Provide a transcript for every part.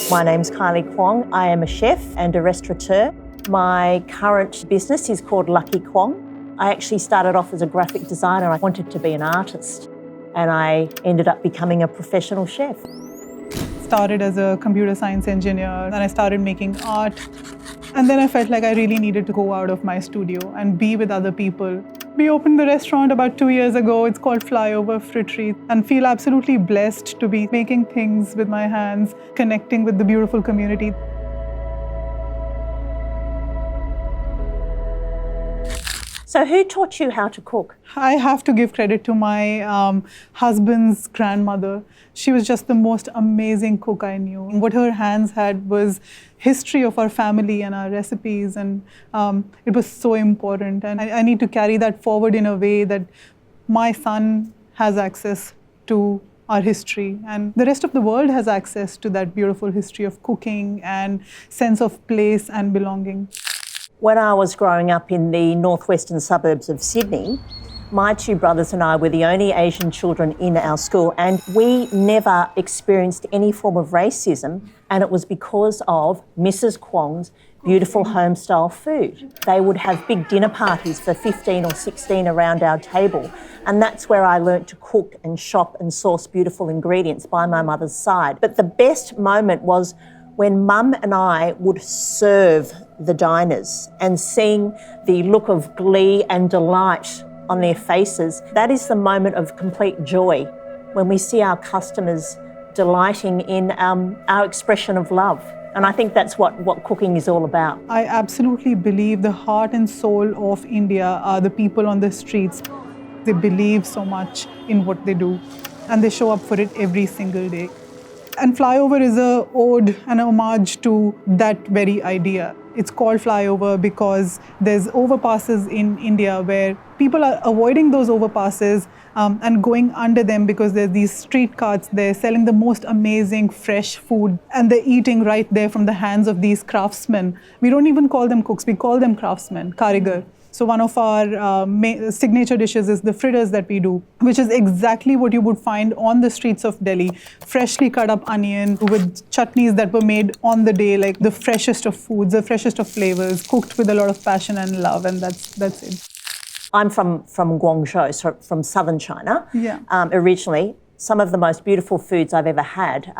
My name's Kylie Kwong. I am a chef and a restaurateur. My current business is called Lucky Kwong. I actually started off as a graphic designer. I wanted to be an artist and I ended up becoming a professional chef. Started as a computer science engineer, then I started making art. And then I felt like I really needed to go out of my studio and be with other people. We opened the restaurant about 2 years ago. It's called Flyover Frittery, and feel absolutely blessed to be making things with my hands, connecting with the beautiful community. So who taught you how to cook? I have to give credit to my husband's grandmother. She was just the most amazing cook I knew. What her hands had was history of our family and our recipes, and it was so important. And I need to carry that forward in a way that my son has access to our history, and the rest of the world has access to that beautiful history of cooking and sense of place and belonging. When I was growing up in the northwestern suburbs of Sydney, my two brothers and I were the only Asian children in our school, and we never experienced any form of racism, and it was because of Mrs. Kwong's beautiful home-style food. They would have big dinner parties for 15 or 16 around our table, and that's where I learnt to cook and shop and source beautiful ingredients by my mother's side. But the best moment was when Mum and I would serve the diners and seeing the look of glee and delight on their faces. That is the moment of complete joy when we see our customers delighting in our expression of love. And I think that's what cooking is all about. I absolutely believe the heart and soul of India are the people on the streets. They believe so much in what they do, and they show up for it every single day. And Flyover is an ode and an homage to that very idea. It's called Flyover because there's overpasses in India where people are avoiding those overpasses and going under them because there's these street carts there selling the most amazing fresh food, and they're eating right there from the hands of these craftsmen. We don't even call them cooks, we call them craftsmen, karigar. So one of our signature dishes is the fritters that we do, which is exactly what you would find on the streets of Delhi. Freshly cut up onion with chutneys that were made on the day, like the freshest of foods, the freshest of flavors, cooked with a lot of passion and love, and that's it. I'm from Guangzhou, so from southern China. Yeah. Originally, some of the most beautiful foods I've ever had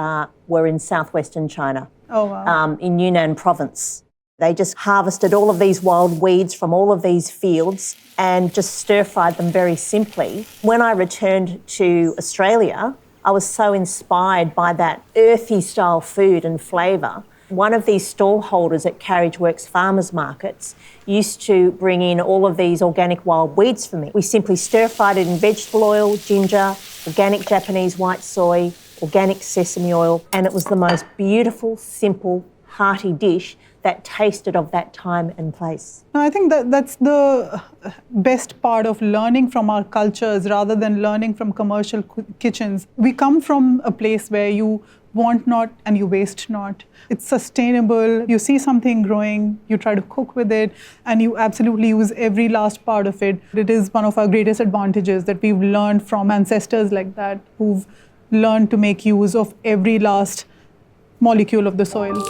were in southwestern China. Oh, wow. In Yunnan province. They just harvested all of these wild weeds from all of these fields and just stir-fried them very simply. When I returned to Australia, I was so inspired by that earthy style food and flavour. One of these stall holders at Carriage Works farmers markets used to bring in all of these organic wild weeds for me. We simply stir-fried it in vegetable oil, ginger, organic Japanese white soy, organic sesame oil, and it was the most beautiful, simple, hearty dish that tasted of that time and place. I think that's the best part of learning from our cultures rather than learning from commercial kitchens. We come from a place where you want not and you waste not. It's sustainable. You see something growing, you try to cook with it, and you absolutely use every last part of it. It is one of our greatest advantages that we've learned from ancestors like that, who've learned to make use of every last molecule of the soil.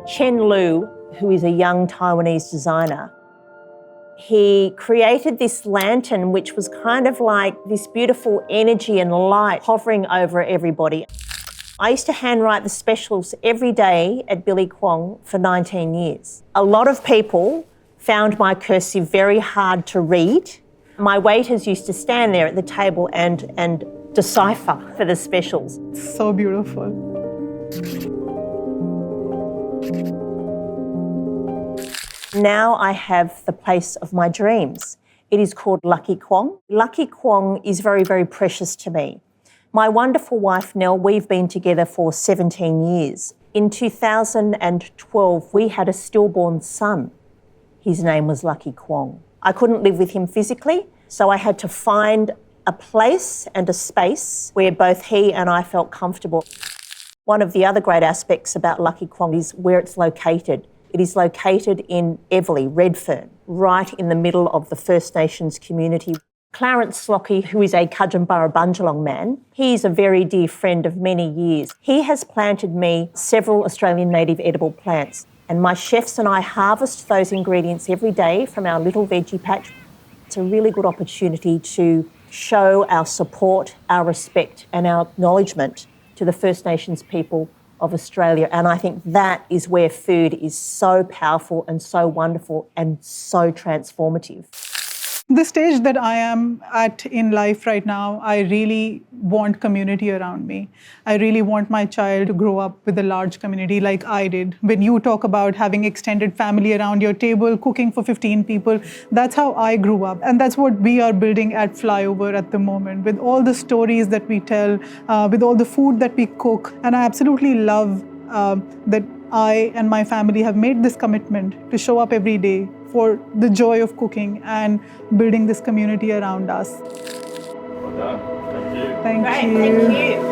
Chen Lu, who is a young Taiwanese designer, he created this lantern which was kind of like this beautiful energy and light hovering over everybody. I used to handwrite the specials every day at Billy Kwong for 19 years. A lot of people found my cursive very hard to read. My waiters used to stand there at the table and decipher for the specials. So beautiful. Now I have the place of my dreams. It is called Lucky Kwong. Lucky Kwong is very, very precious to me. My wonderful wife, Nell, we've been together for 17 years. In 2012, we had a stillborn son. His name was Lucky Kwong. I couldn't live with him physically, so I had to find a place and a space where both he and I felt comfortable. One of the other great aspects about Lucky Kwong is where it's located. It is located in Everleigh, Redfern, right in the middle of the First Nations community. Clarence Slockey, who is a Kudjunburra Bundjalung man, he's a very dear friend of many years. He has planted me several Australian native edible plants, and my chefs and I harvest those ingredients every day from our little veggie patch. It's a really good opportunity to show our support, our respect and our acknowledgement to the First Nations people of Australia. And I think that is where food is so powerful and so wonderful and so transformative. The stage that I am at in life right now, I really want community around me. I really want my child to grow up with a large community like I did. When you talk about having extended family around your table, cooking for 15 people, that's how I grew up. And that's what we are building at Flyover at the moment, with all the stories that we tell, with all the food that we cook. And I absolutely love that I and my family have made this commitment to show up every day for the joy of cooking and building this community around us. Well done. Thank you. Thank Great, you. thank you.